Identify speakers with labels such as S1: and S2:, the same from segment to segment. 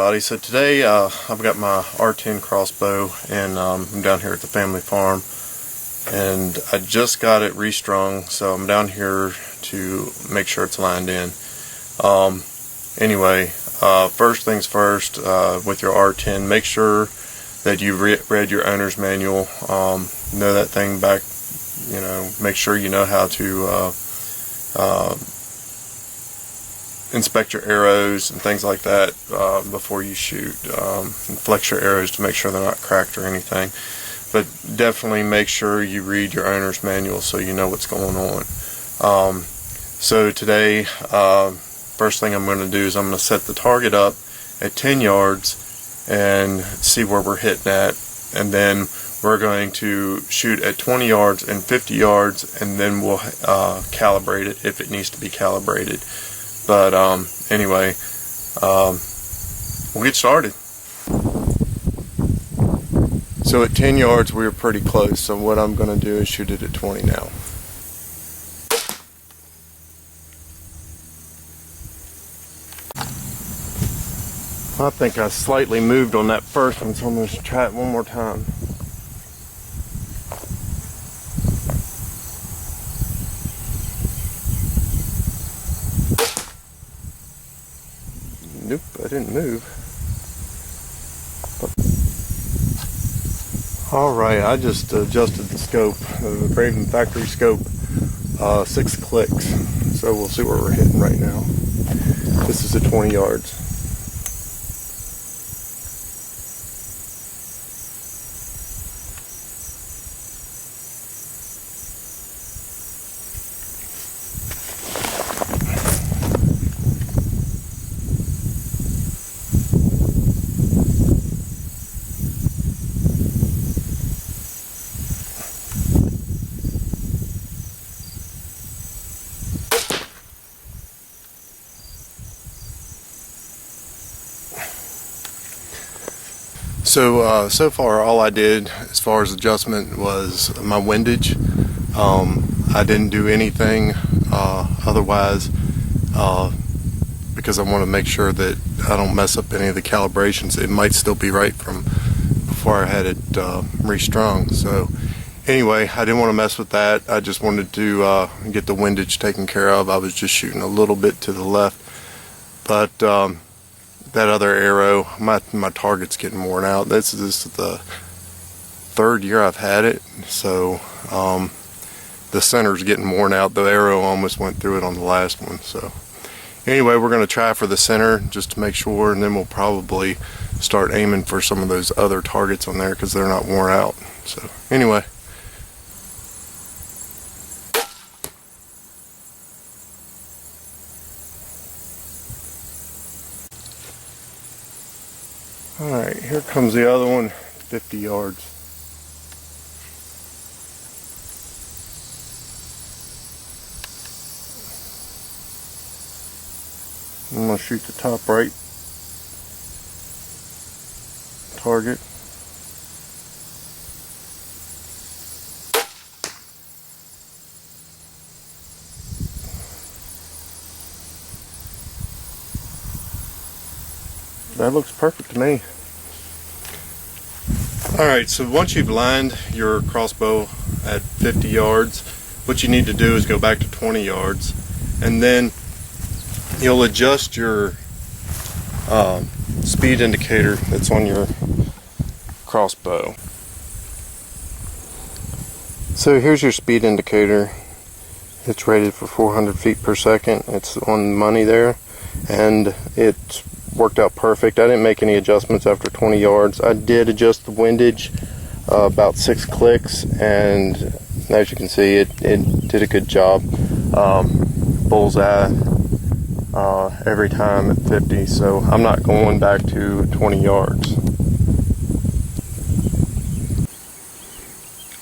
S1: everybody. So today I've got my R10 crossbow and I'm down here at the family farm and I just got it restrung, so I'm down here to make sure it's lined in. Anyway, first things first, with your R10, make sure that you read your owner's manual. Know that thing back, make sure you know how to inspect your arrows and things like that before you shoot. Flex your arrows to make sure they're not cracked or anything. But definitely make sure you read your owner's manual so you know what's going on. So today, first thing I'm going to do is I'm going to set the target up at 10 yards and see where we're hitting at, and then we're going to shoot at 20 yards and 50 yards, and then we'll calibrate it if it needs to be calibrated. But anyway, we'll get started. So at 10 yards we were pretty close, so what I'm going to do is shoot it at 20 now. I think I slightly moved on that first one, so I'm going to try it one more time. Nope, I didn't move. Alright, I just adjusted the scope, the Ravin factory scope, 6 clicks. So we'll see where we're hitting right now. This is at 20 yards. So far all I did as far as adjustment was my windage. I didn't do anything otherwise because I want to make sure that I don't mess up any of the calibrations. It might still be right from before I had it restrung. So anyway, I didn't want to mess with that. I just wanted to get the windage taken care of. I was just shooting a little bit to the left, but that other arrow, my target's getting worn out. This is the third year I've had it, so the center's getting worn out. The arrow almost went through it on the last one. So anyway, we're going to try for the center just to make sure, and then we'll probably start aiming for some of those other targets on there because they're not worn out. So anyway. Alright, here comes the other one, 50 yards. I'm going to shoot the top right target. That looks perfect to me. Alright, so once you've lined your crossbow at 50 yards, what you need to do is go back to 20 yards, and then you'll adjust your speed indicator that's on your crossbow. So here's your speed indicator. It's rated for 400 feet per second. It's on the money there, and it's worked out perfect. I didn't make any adjustments after 20 yards. I did adjust the windage about 6 clicks, and as you can see, it did a good job. Bullseye every time at 50, so I'm not going back to 20 yards.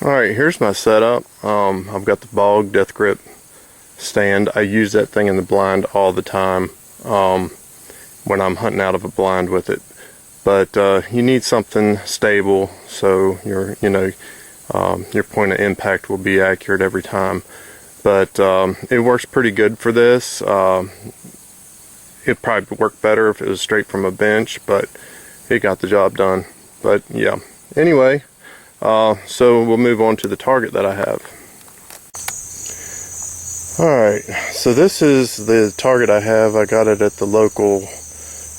S1: Alright, here's my setup. I've got the Bog Death Grip stand. I use that thing in the blind all the time when I'm hunting out of a blind with it. But you need something stable so your point of impact will be accurate every time. But it works pretty good for this. It probably worked better if it was straight from a bench, but it got the job done. But yeah, anyway, so we'll move on to the target that I have. Alright, so this is the target I have. I got it at the local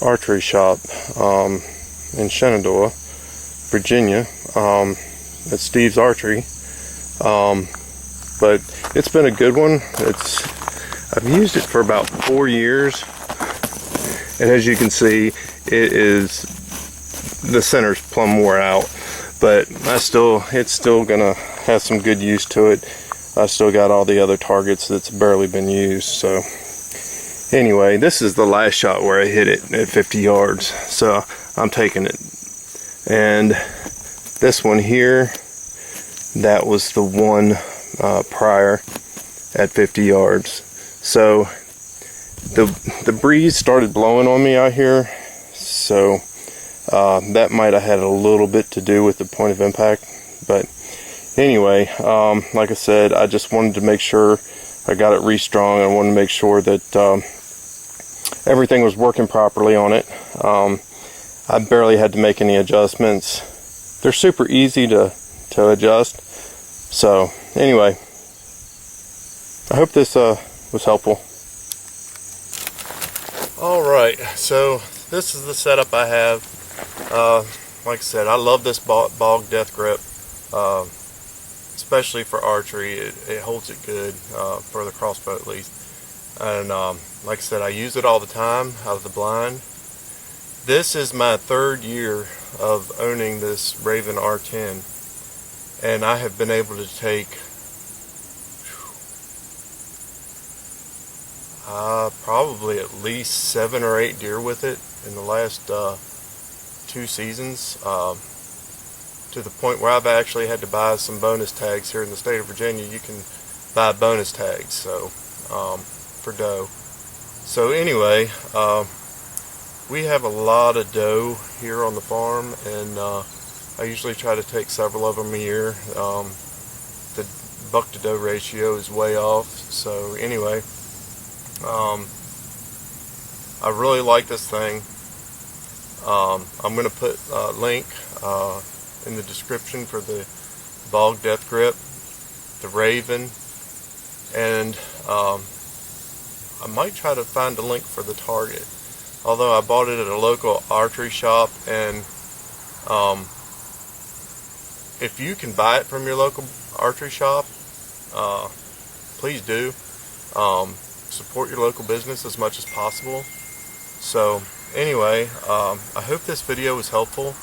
S1: archery shop in Shenandoah, Virginia, at Steve's Archery. But it's been a good one. I've used it for about 4 years, and as you can see, the center's plumb wore out, but it's still gonna have some good use to it. I still got all the other targets that's barely been used. So anyway, this is the last shot where I hit it at 50 yards, so I'm taking it. And this one here, that was the one prior at 50 yards. So the breeze started blowing on me out here, so that might have had a little bit to do with the point of impact. But anyway, like I said, I just wanted to make sure I got it restrung. I wanted to make sure that everything was working properly on it. I barely had to make any adjustments. They're super easy to adjust. So anyway, I hope this was helpful. Alright, so this is the setup I have. Like I said, I love this bog death grip, especially for archery. It holds it good, for the crossbow at least. And like I said, I use it all the time out of the blind. This is my 3rd year of owning this Ravin R10, and I have been able to take probably at least 7 or 8 deer with it in the last 2 seasons, to the point where I've actually had to buy some bonus tags. Here in the state of Virginia, you can buy bonus tags, so for doe. So anyway, we have a lot of doe here on the farm, and I usually try to take several of them a year. The buck to doe ratio is way off, so anyway, I really like this thing. I'm going to put a link in the description for the bog death grip, the Ravin, and I might try to find a link for the target. Although I bought it at a local archery shop, and if you can buy it from your local archery shop, please do. Support your local business as much as possible. So anyway, I hope this video was helpful.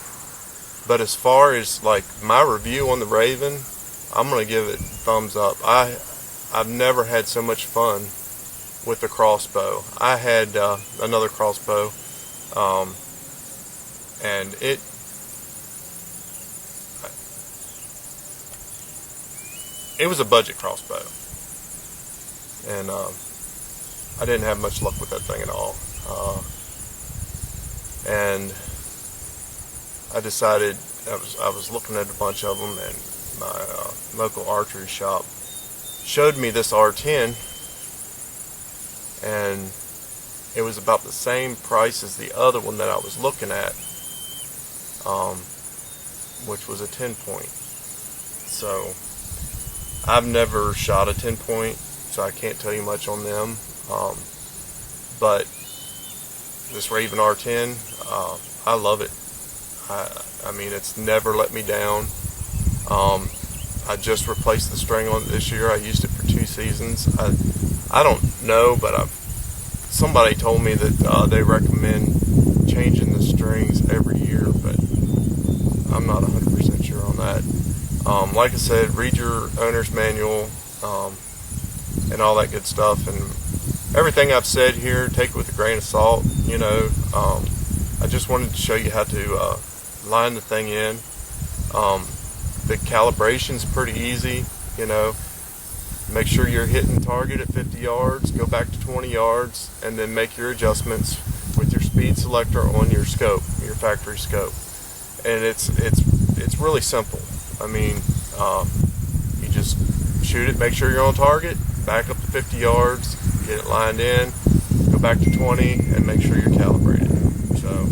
S1: But as far as like my review on the Ravin, I'm gonna give it thumbs up. I've never had so much fun with the crossbow. I had another crossbow, and it was a budget crossbow, and I didn't have much luck with that thing at all. And I decided, I was looking at a bunch of them, and my local archery shop showed me this R10, and it was about the same price as the other one that I was looking at, which was a 10 point. So I've never shot a 10 point, so I can't tell you much on them, but this Ravin R10, I love it. I mean, it's never let me down. I just replaced the string on it this year. I used it for 2 seasons. I don't know, but somebody told me that they recommend changing the strings every year, but I'm not 100% sure on that. Like I said, read your owner's manual and all that good stuff, and everything I've said here, take it with a grain of salt. You know, I just wanted to show you how to line the thing in. The calibration's pretty easy. You know, make sure you're hitting target at 50 yards, go back to 20 yards, and then make your adjustments with your speed selector on your scope, your factory scope. And it's really simple. I mean, you just shoot it, make sure you're on target, back up to 50 yards, get it lined in, go back to 20 and make sure you're calibrated. So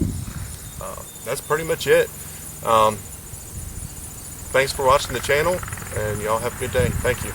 S1: that's pretty much it. Thanks for watching the channel, and y'all have a good day. Thank you.